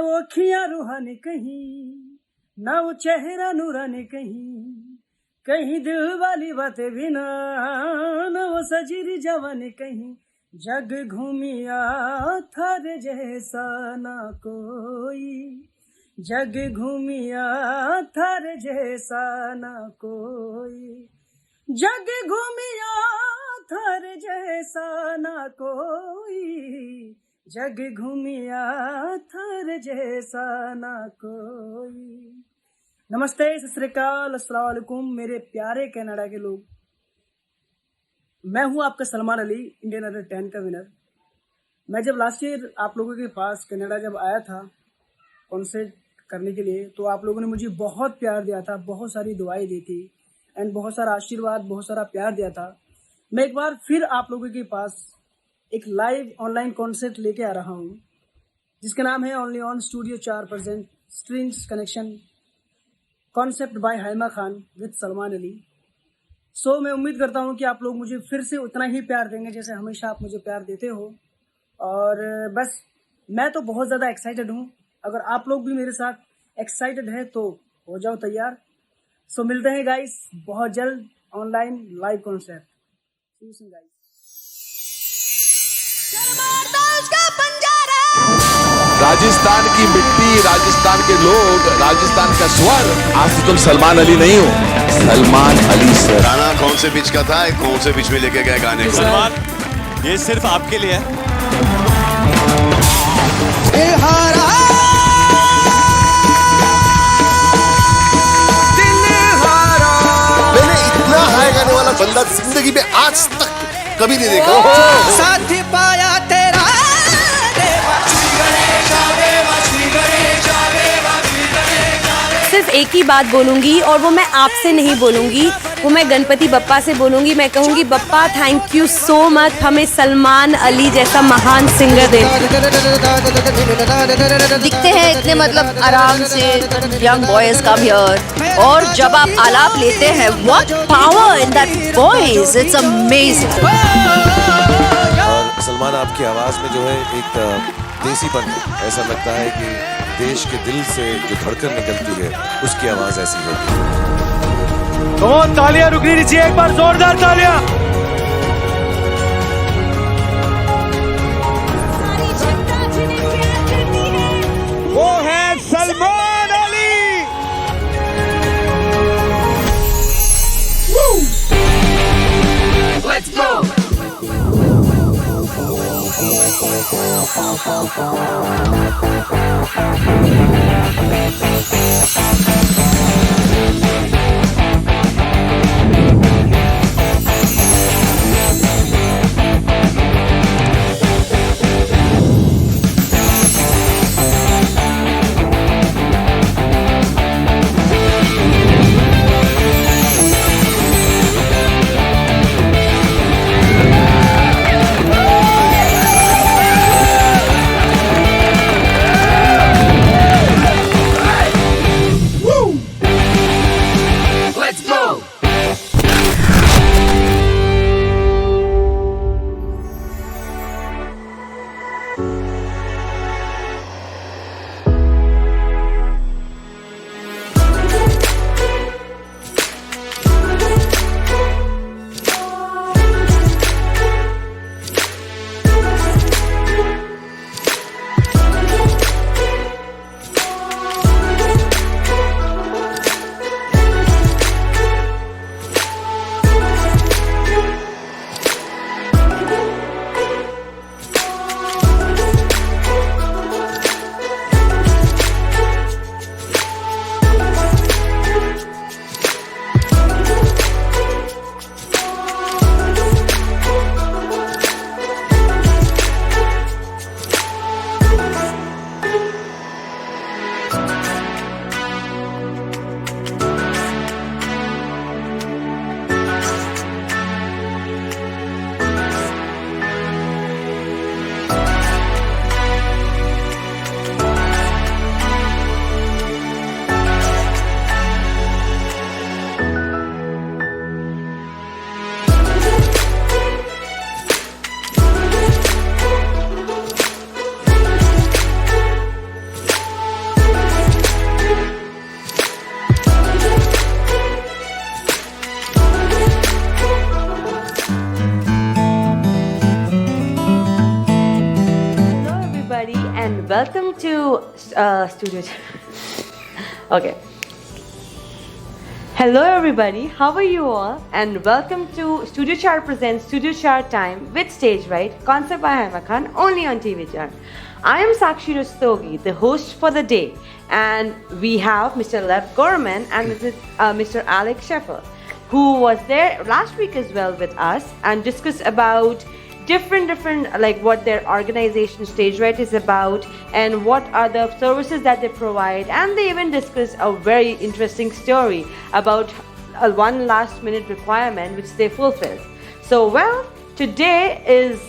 वो अखियां रूहानी कहीं, ना वो चेहरा नूरानी कहीं, कहीं दिल वाली बातें भी ना वो सजीरी जवानी कहीं। जग घूमिया थारे जैसा ना कोई, जग घूमिया थारे जैसा ना कोई, जग घूमिया थारे जैसा ना कोई, जग घूमिया थारे जैसा ना कोई। नमस्ते, सत श्री अकाल, अस्सलाम वालेकुम मेरे प्यारे कनाडा के लोग। मैं हूं आपका सलमान अली, इंडियन आइडल 10 का विनर। मैं जब लास्ट ईयर आप लोगों के पास कनाडा जब आया था कॉन्सर्ट करने के लिए, तो आप लोगों ने मुझे बहुत प्यार दिया था, बहुत सारी दुआएं दी थी एंड बहुत सारा आशीर्वाद, बहुत सारा प्यार दिया था। मैं एक बार फिर आप लोगों के पास एक लाइव ऑनलाइन कॉन्सर्ट लेके आ रहा हूँ, जिसका नाम है only on studio 4 present strings connection, concept by Hema Khan with Salman Ali. So मैं उम्मीद करता हूँ कि आप लोग मुझे फिर से उतना ही प्यार देंगे जैसे हमेशा आप मुझे प्यार देते हो। और बस मैं तो बहुत ज़्यादा एक्साइटेड हूँ। अगर आप लोग भी मेरे साथ एक्साइटेड है तो हो जाओ तैयार। सो मिलते हैं गाइस बहुत जल्द online live concert. See you soon guys. Rajasthan की मिट्टी, राजस्थान के लोग, राजस्थान का स्वर। आज तो तुम सलमान अली नहीं हो, सलमान अली सर। गाना कौन से बीच का था, कौन से बीच में लेके गए गाने को? सलमान, ये सिर्फ आपके लिए है। मैंने इतना हाई गाने वाला बंदा जिंदगी में आज तक कभी नहीं देखा। साथी पाया तेरा सिर्फ एक ही बात बोलूंगी और वो मैं आपसे नहीं बोलूंगी, वो मैं गणपति बप्पा से बोलूंगी। मैं कहूंगी Bappa thank you so much, हमें सलमान अली जैसा महान सिंगर दे। दिखते हैं इतने मतलब आराम से, यंग बॉयज कम हियर, और जब आप आलाप लेते हैं, what power in that voice, it's amazing. और सलमान, आपकी आवाज में जो है एक देसीपन है। ऐसा लगता है कि देश के दिल से जो धड़कन निकलती है उसकी आवाज ऐसी होती है। तो तालियां रुकनी नहीं चाहिए, एक बार जोरदार तालियां। वो है Salman Ali. Let's go! Woo! welcome to Studio Chaar. Okay. Hello everybody, how are you all? And welcome to Studio Chaar presents Studio Chaar Time with Stage Right, concept by Heima only on TV Chaar. I am Sakshi Rastogi, the host for the day, and we have Mr. Lev Gorman and Mr. Alex Sheffer, who was there last week as well with us and discussed about different like what their organization Stage Right is about and what are the services that they provide, and they even discussed a very interesting story about one last minute requirement which they fulfilled. So well, today is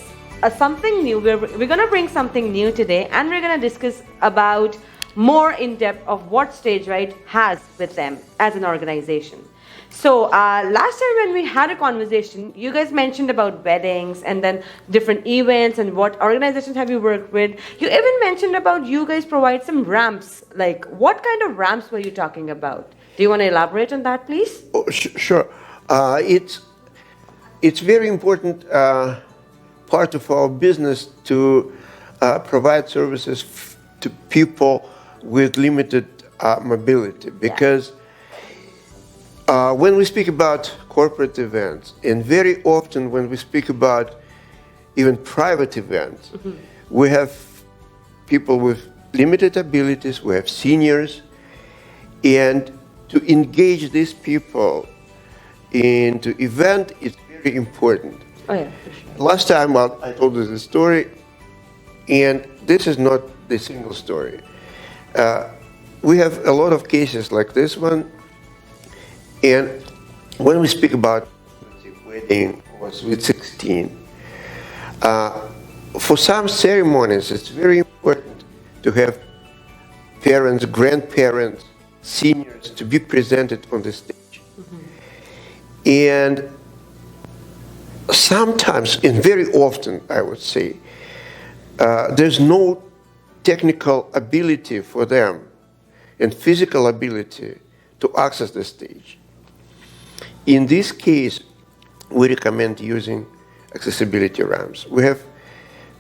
something new. We're going to bring something new today, and we're going to discuss about more in depth of what Stage Right has with them as an organization. So last time when we had a conversation, you guys mentioned about weddings and then different events and what organizations have you worked with. You even mentioned about you guys provide some ramps. Like, what kind of ramps were you talking about? Do you want to elaborate on that, please? Oh, sure. It's very important part of our business to provide services to people with limited mobility, because when we speak about corporate events, and very often when we speak about even private events, we have people with limited abilities, we have seniors, and to engage these people into event is very important. Oh yeah, for sure. Last time I told you the story, and this is not the single story. We have a lot of cases like this one, and when we speak about wedding or sweet 16, for some ceremonies it's very important to have parents, grandparents, seniors to be presented on the stage. And sometimes, and very often, I would say, there's no technical ability for them and physical ability to access the stage. In this case, we recommend using accessibility ramps. We have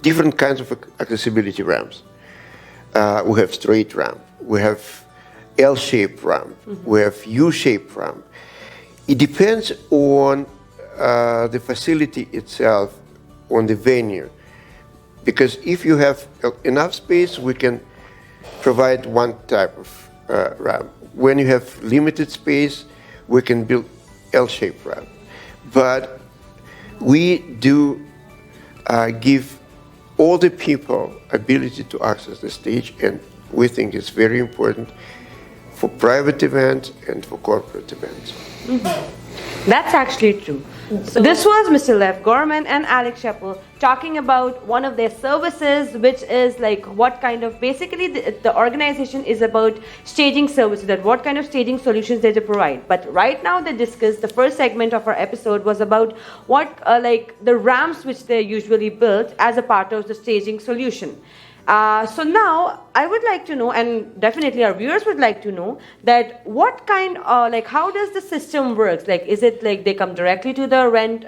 different kinds of accessibility ramps. We have straight ramp, we have L-shaped ramp, we have U-shaped ramp. It depends on the facility itself, on the venue. Because if you have enough space, we can provide one type of ramp. When you have limited space, we can build L-shaped ramp. But we do give all the people ability to access the stage, and we think it's very important for private events and for corporate events. That's actually true. So this was Mr. Lev Gorman and Alex Sheffer talking about one of their services, which is like what kind of, basically the organization is about staging services, that what kind of staging solutions they provide. But right now they discussed, the first segment of our episode was about what like the ramps which they usually built as a part of the staging solution. So now I would like to know, and definitely our viewers would like to know, that what kind of, like, how does the system works? Like, is it like they come directly to the rent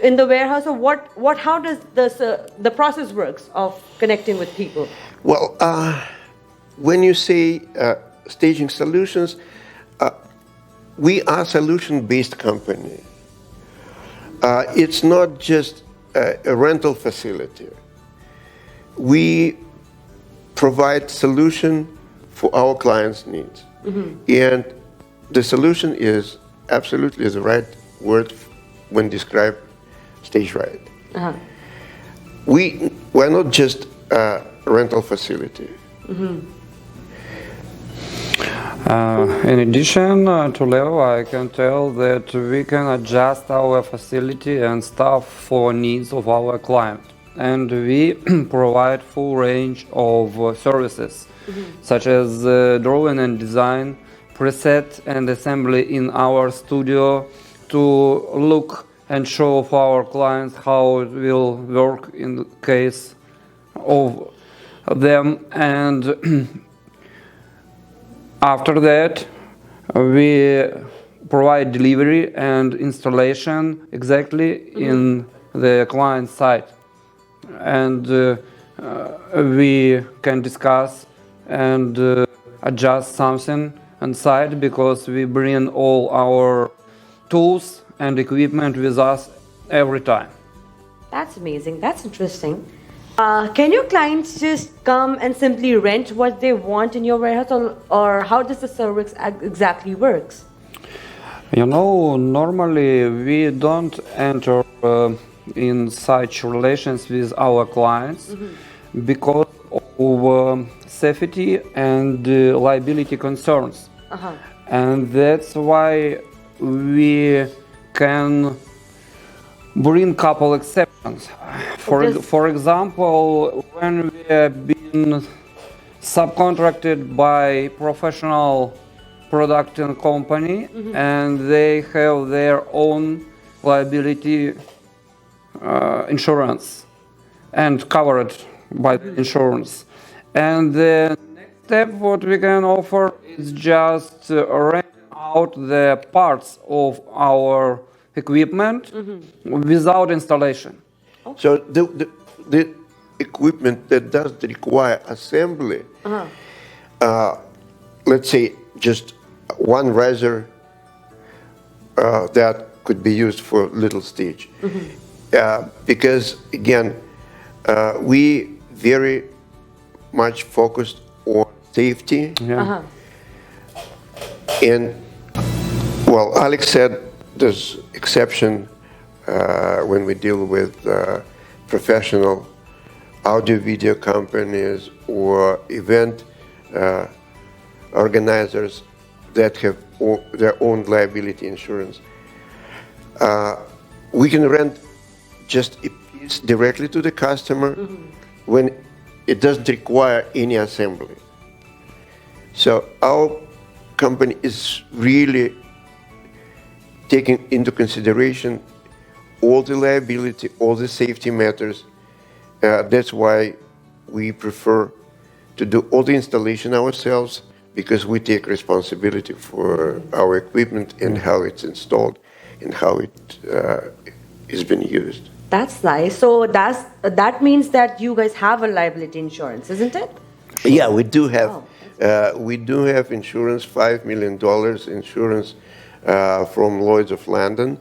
in the warehouse, or how does the process works of connecting with people? Well, when you say staging solutions, we are a solution-based company. It's not just a rental facility. We provide solution for our clients' needs. And the solution is absolutely the right word when described Stage Right. We're not just a rental facility. In addition to Leo, I can tell that we can adjust our facility and staff for needs of our client. And we provide full range of services, such as drawing and design, preset and assembly in our studio to look and show for our clients how it will work in the case of them. And after that, we provide delivery and installation exactly in the client site. And we can discuss and adjust something inside, because we bring all our tools and equipment with us every time. That's amazing. That's interesting. Can your clients just come and simply rent what they want in your warehouse, or how does the service exactly works? You know, normally we don't enter in such relations with our clients because of safety and liability concerns. And that's why we can bring couple exceptions. For example, when we have been subcontracted by professional production company and they have their own liability insurance and covered by the insurance. And the next step what we can offer is just rent out the parts of our equipment without installation. So the equipment that doesn't require assembly, let's say just one riser that could be used for little stage. Because again, we very much focused on safety. And well, Alex said there's exception when we deal with professional audio-video companies or event organizers that have their own liability insurance. We can rent just a piece directly to the customer when it doesn't require any assembly. So our company is really taking into consideration all the liability, all the safety matters. That's why we prefer to do all the installation ourselves, because we take responsibility for our equipment and how it's installed and how it is being used. That's nice. So that means that you guys have a liability insurance, isn't it? Yeah, we do have. We do have insurance, $5 million insurance from Lloyd's of London,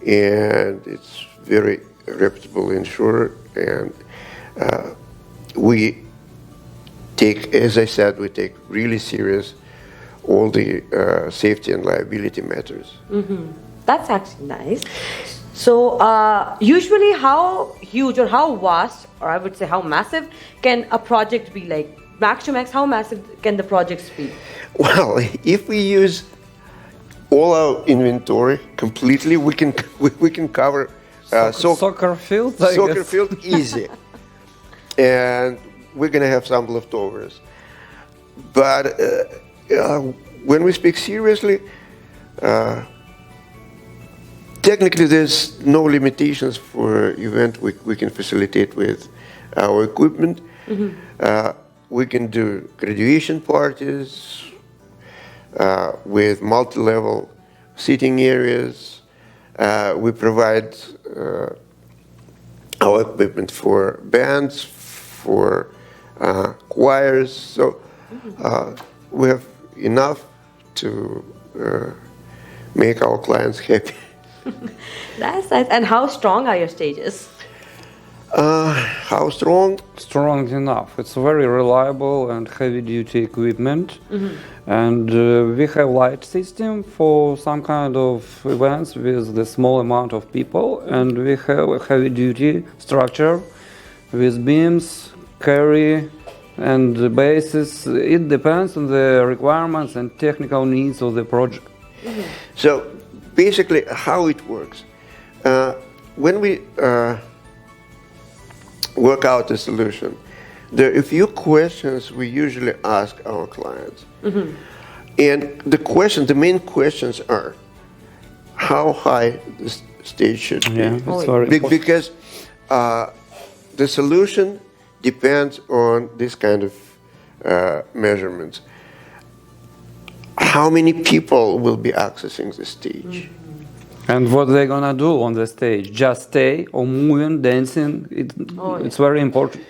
and it's very reputable insurer. And we take, as I said, we take really serious all the safety and liability matters. That's actually nice. So usually how huge or how vast, or I would say how massive can a project be? Like max to max, how massive can the projects be? Well, if we use all our inventory completely, we can cover soccer field. Soccer field easy, and we're gonna have some leftovers. But when we speak seriously, technically there's no limitations for event we can facilitate with our equipment. We can do graduation parties with multi-level seating areas. We provide our equipment for bands, for choirs. So we have enough to make our clients happy. That's nice. And how strong are your stages? How strong? Strong enough. It's very reliable and heavy-duty equipment, and we have light system for some kind of events with the small amount of people, and we have a heavy-duty structure with beams, carry, and bases. It depends on the requirements and technical needs of the project. So basically, how it works, when we work out a solution, there are a few questions we usually ask our clients. And the main questions are, how high the stage should be. That's very important. Because the solution depends on this kind of measurements. How many people will be accessing the stage? And what they're gonna do on the stage? Just stay or moving, dancing? It's very important.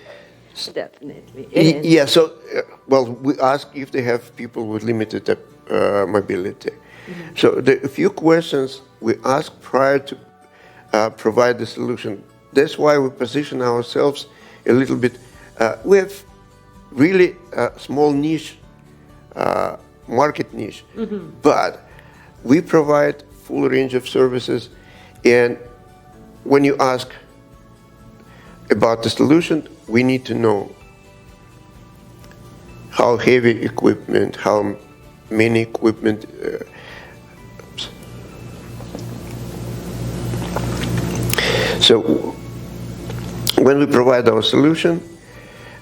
Definitely. It is. Yeah, so, well, we ask if they have people with limited mobility. So a few questions we ask prior to provide the solution. That's why we position ourselves a little bit. We have really small niche, market niche, but we provide full range of services. And when you ask about the solution, we need to know how heavy equipment, how many equipment. So when we provide our solution,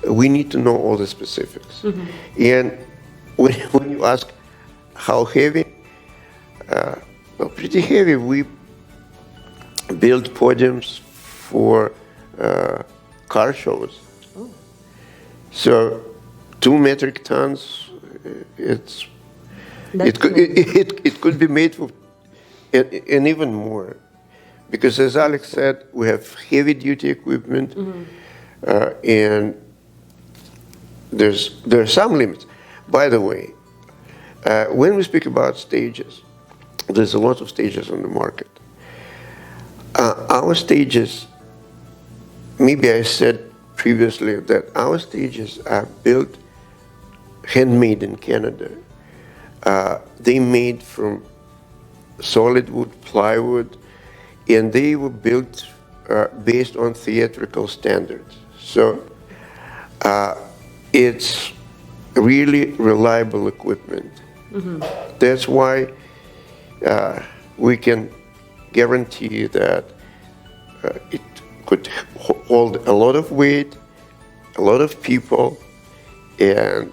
we need to know all the specifics. And when you ask how heavy, well, pretty heavy. We build podiums for car shows. So 2 metric tons, it could be made for and even more. Because as Alex said, we have heavy duty equipment and there are some limits. By the way, when we speak about stages, there's a lot of stages on the market. Our stages, maybe I said previously that our stages are built, handmade in Canada. They made from solid wood, plywood, and they were built based on theatrical standards. So it's really reliable equipment. That's why we can guarantee that it could hold a lot of weight, a lot of people, and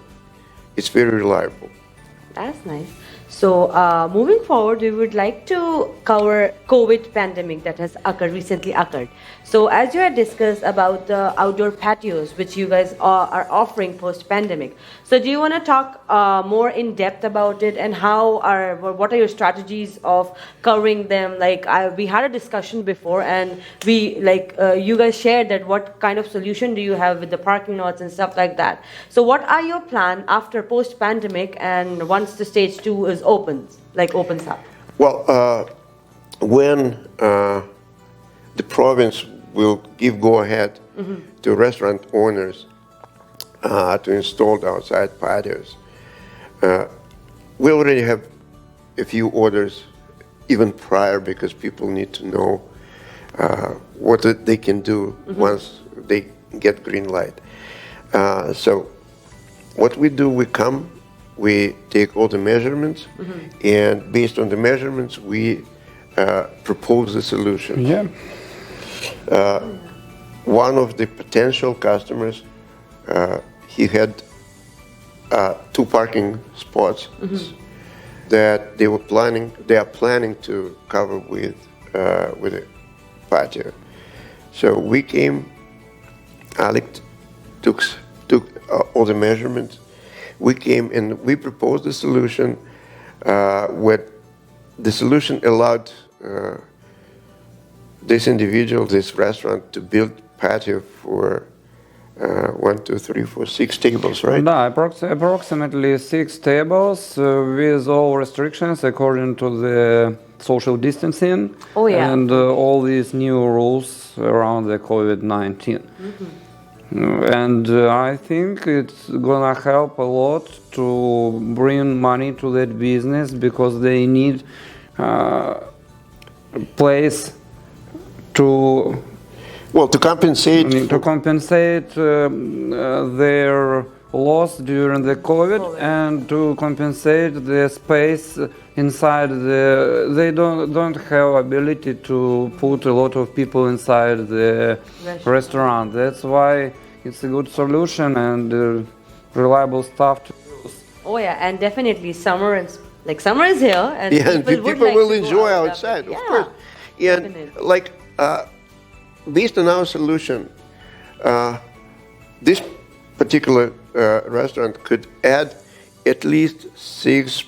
it's very reliable. That's nice. So moving forward, we would like to cover COVID pandemic that has recently occurred. So as you had discussed about the outdoor patios, which you guys are offering post-pandemic. So do you want to talk more in depth about it and what are your strategies of covering them? Like we had a discussion before and you guys shared that what kind of solution do you have with the parking lots and stuff like that. So what are your plans after post-pandemic and once the stage 2 is opens up? Well, when the province will give go-ahead to restaurant owners to install outside patios, we already have a few orders even prior because people need to know what they can do once they get green light. So what we do, we take all the measurements, and based on the measurements, we propose the solution. Yeah. One of the potential customers, he had 2 parking spots that they are planning to cover with a patio. So we came, Alex took all the measurements. We came and we proposed a solution where the solution allowed this restaurant to build patio for 1, 2, 3, 4, 6 tables, right? No, approximately 6 tables with all restrictions according to the social distancing and all these new rules around the COVID-19. And I think it's gonna help a lot to bring money to that business because they need place to compensate their loss during the COVID and to compensate the space inside they don't have ability to put a lot of people inside the restaurant. That's why it's a good solution and reliable stuff to use. Oh yeah, and definitely summer is here, and people will enjoy outside, of course. And based on our solution, this particular restaurant could add at least 6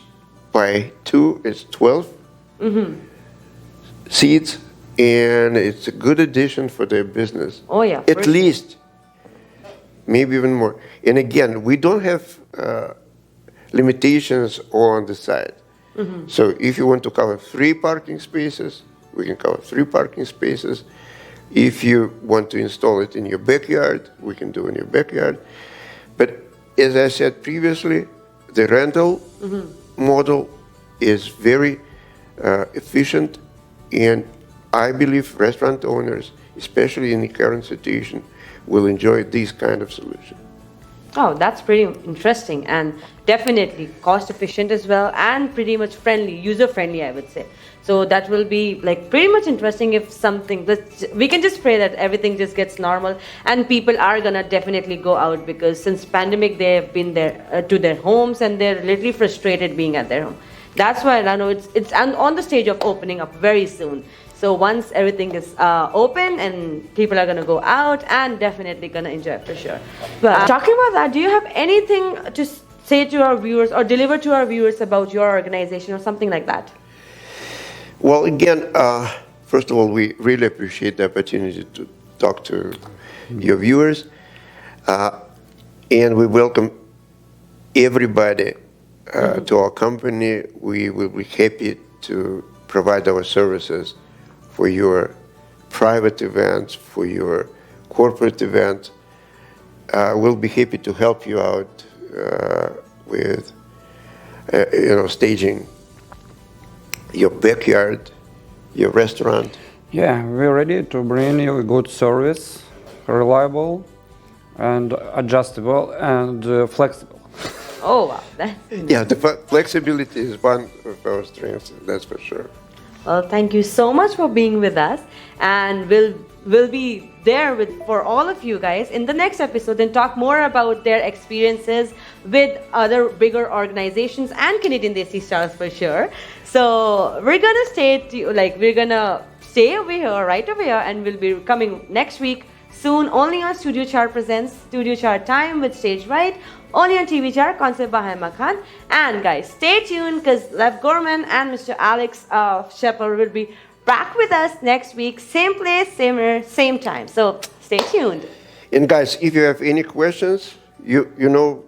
by 2, it's 12 seats, and it's a good addition for their business. Oh yeah, at least. maybe even more. And again, we don't have limitations on the side. So if you want to cover 3 parking spaces, we can cover 3 parking spaces. If you want to install it in your backyard, we can do it in your backyard. But as I said previously, the rental model is very efficient, and I believe restaurant owners, especially in the current situation, will enjoy this kind of solution. Oh, that's pretty interesting and definitely cost efficient as well, and pretty much friendly, user friendly, I would say. So that will be like pretty much interesting if something, we can just pray that everything just gets normal and people are gonna definitely go out, because since pandemic they have been there to their homes and they're literally frustrated being at their home. That's why I know it's on the stage of opening up very soon. So once everything is open and people are going to go out and definitely going to enjoy for sure. But talking about that, do you have anything to say to our viewers or deliver to our viewers about your organization or something like that? Well, again, first of all, we really appreciate the opportunity to talk to your viewers. And we welcome everybody to our company. We will be happy to provide our services for your private events, for your corporate events. We'll be happy to help you out with, staging your backyard, your restaurant. Yeah, we're ready to bring you a good service, reliable and adjustable and flexible. Oh, wow. Yeah, the flexibility is one of our strengths, that's for sure. Well, thank you so much for being with us, and we'll be there for all of you guys in the next episode and talk more about their experiences with other bigger organizations and Canadian Desi Stars for sure. So we're gonna we're gonna stay over here, right over here, and we'll be coming next week soon only on Studio Chaar presents Studio Chaar Time with Stage Wright, only on TV Chaar, concept by Heima Khan. And guys, stay tuned because Lev Gorman and Mr. Alex Shepard will be back with us next week, same place, same time. So stay tuned. And guys, if you have any questions, you know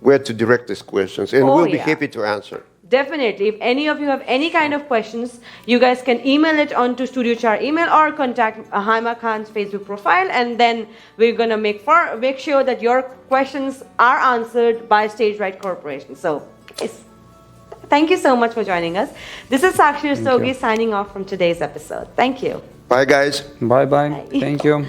where to direct these questions, and we'll be happy to answer. Definitely. If any of you have any kind of questions, you guys can email it onto Studio Chaar email or contact Heima Khan's Facebook profile, and then we're gonna make sure that your questions are answered by Stage Right Corporation. So, thank you so much for joining us. This is Sakshi Rastogi signing off from today's episode. Thank you. Bye, guys. Bye-bye. Thank you.